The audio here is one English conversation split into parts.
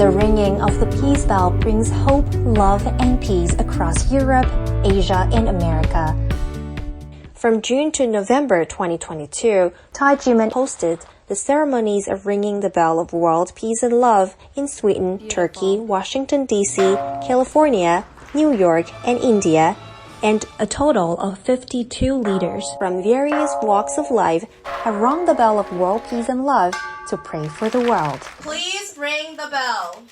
The ringing of the peace bell brings hope, love, and peace across Europe, Asia, and America. From June to November 2022, Thai Jimin hosted the ceremonies of ringing the bell of world peace and love in Sweden, Turkey, Washington, D.C., California, New York, and India, and a total of 52 leaders from various walks of life have rung the bell of world peace and love to pray for the world. Please ring the bell.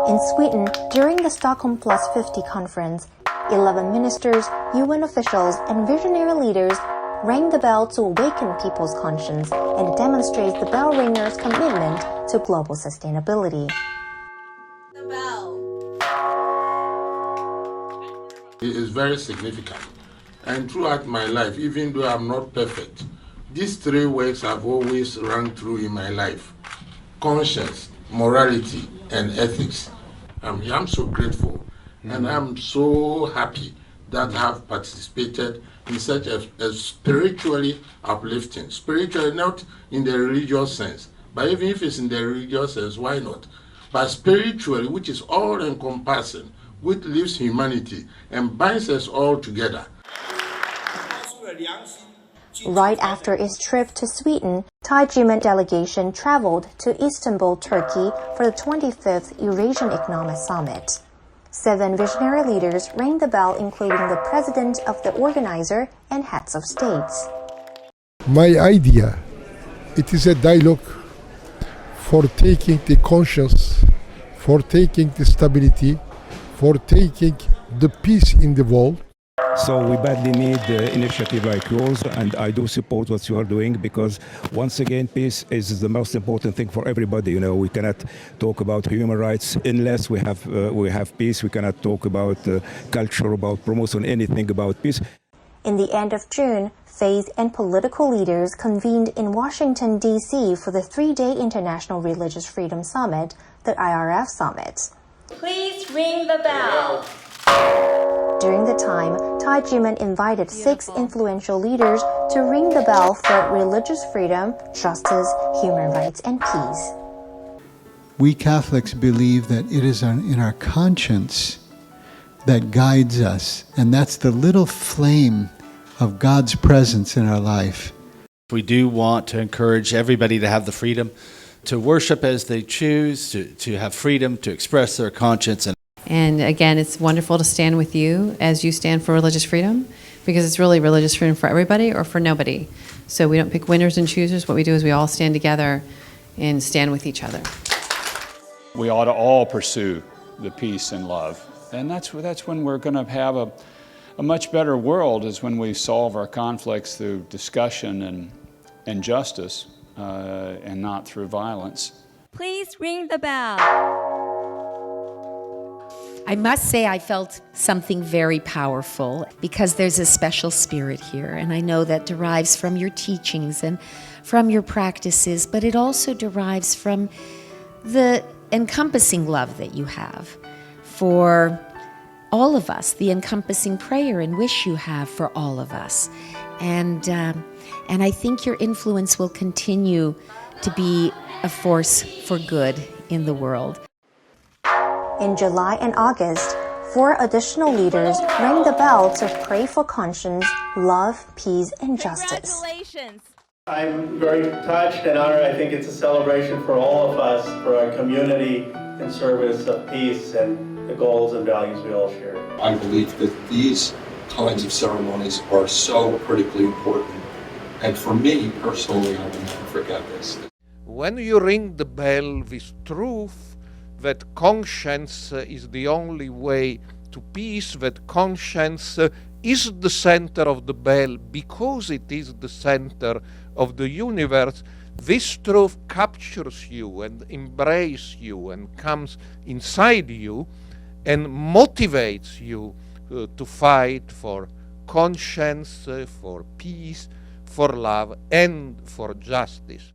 In Sweden, during the Stockholm Plus 50 conference, 11 ministers, UN officials, and visionary leaders rang the bell to awaken people's conscience, and it demonstrates the bell ringers' commitment to global sustainability. The bell. It is very significant. And throughout my life, even though I'm not perfect, these three words have always rung true in my life: conscience, morality, and ethics. I'm so grateful, and I'm so happy that I have participated in such a spiritually uplifting, spiritually not in the religious sense, but even if it's in the religious sense, why not? But spiritually, which is all-encompassing, which lifts humanity and binds us all together. Right after its trip to Sweden, Thai Jimin delegation traveled to Istanbul, Turkey for the 25th Eurasian Economic Summit. 7 visionary leaders rang the bell, including the president of the organizer and heads of states. My idea, it is a dialogue for taking the conscience, for taking the stability, for taking the peace in the world. So we badly need initiative like yours, and I do support what you are doing, because once again, peace is the most important thing for everybody. You know, we cannot talk about human rights unless we have peace. We cannot talk about culture, about promotion, anything about peace. In the end of June, faith and political leaders convened in Washington, D.C. for the 3-day International Religious Freedom Summit, the IRF Summit. Please ring the bell. During the time, Thai Jimin invited 6 influential leaders to ring the bell for religious freedom, justice, human rights, and peace. We Catholics believe that it is in our conscience that guides us, and that's the little flame of God's presence in our life. We do want to encourage everybody to have the freedom to worship as they choose, to have freedom to express their conscience. And again, it's wonderful to stand with you as you stand for religious freedom, because it's really religious freedom for everybody or for nobody. So we don't pick winners and choosers. What we do is we all stand together and stand with each other. We ought to all pursue the peace and love. And that's when we're going to have a much better world, is when we solve our conflicts through discussion and justice, and not through violence. Please ring the bell. I must say I felt something very powerful, because there's a special spirit here, and I know that derives from your teachings and from your practices, but it also derives from the encompassing love that you have for all of us, the encompassing prayer and wish you have for all of us. And I think your influence will continue to be a force for good in the world. In July and August, 4 additional leaders rang the bell to pray for conscience, love, peace, and justice. Congratulations. I'm very touched and honored. I think it's a celebration for all of us, for our community in service of peace and the goals and values we all share. I believe that these kinds of ceremonies are so critically important. And for me personally, I will never forget this. When you ring the bell with truth, that conscience is the only way to peace, that conscience is the center of the bell because it is the center of the universe, this truth captures you and embraces you and comes inside you and motivates you to fight for conscience, for peace, for love, and for justice.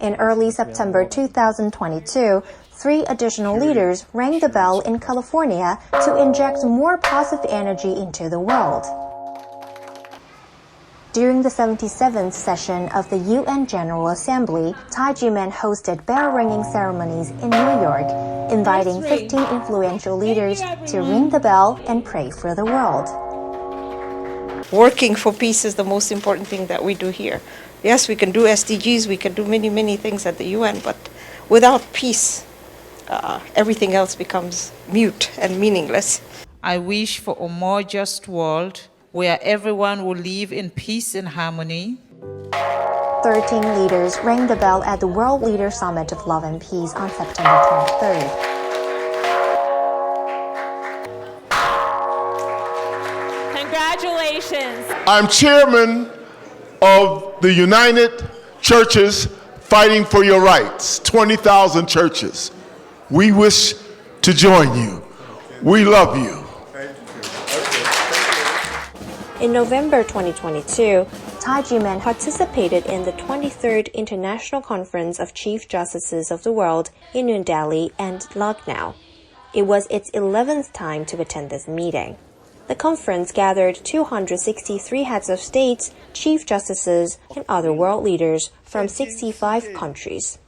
In early September 2022, 3 additional leaders rang the bell in California to inject more positive energy into the world. During the 77th session of the UN General Assembly, Thai G-men hosted bell-ringing ceremonies in New York, inviting 15 influential leaders to ring the bell and pray for the world. Working for peace is the most important thing that we do here. Yes, we can do SDGs, we can do many things at the UN, but without peace, everything else becomes mute and meaningless. I wish for a more just world where everyone will live in peace and harmony. 13 leaders rang the bell at the World Leaders Summit of Love and Peace on September 23rd. Congratulations. I'm chairman of the United Churches Fighting for Your Rights, 20,000 churches. We wish to join you. We love you. In November 2022, Thai G-men participated in the 23rd International Conference of Chief Justices of the World in New Delhi and Lucknow. It was its 11th time to attend this meeting. The conference gathered 263 heads of states, chief justices, and other world leaders from 65 countries.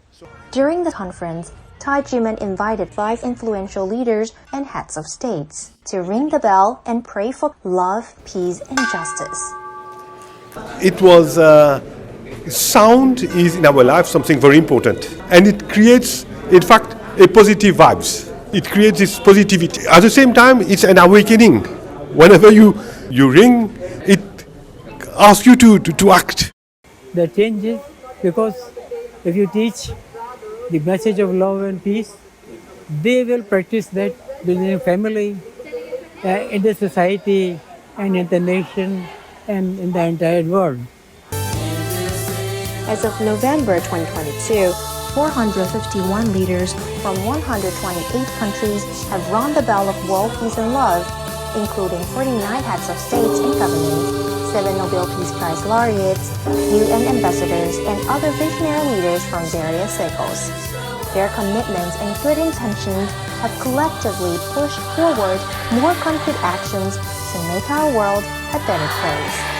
During the conference, Thai G-men invited 5 influential leaders and heads of states to ring the bell and pray for love, peace, and justice. It was sound is in our life something very important, and it creates, in fact, a positive vibes. It creates this positivity. At the same time, it's an awakening. Whenever you ring, it asks you to act. The change is because if you teach the message of love and peace, they will practice that within the family, in the society, and in the nation, and in the entire world. As of November 2022, 451 leaders from 128 countries have rung the bell of world peace and love, including 49 heads of states and governments, 7 Nobel Peace Prize laureates, UN ambassadors, and other visionary leaders from various circles. Their commitments and good intentions have collectively pushed forward more concrete actions to make our world a better place.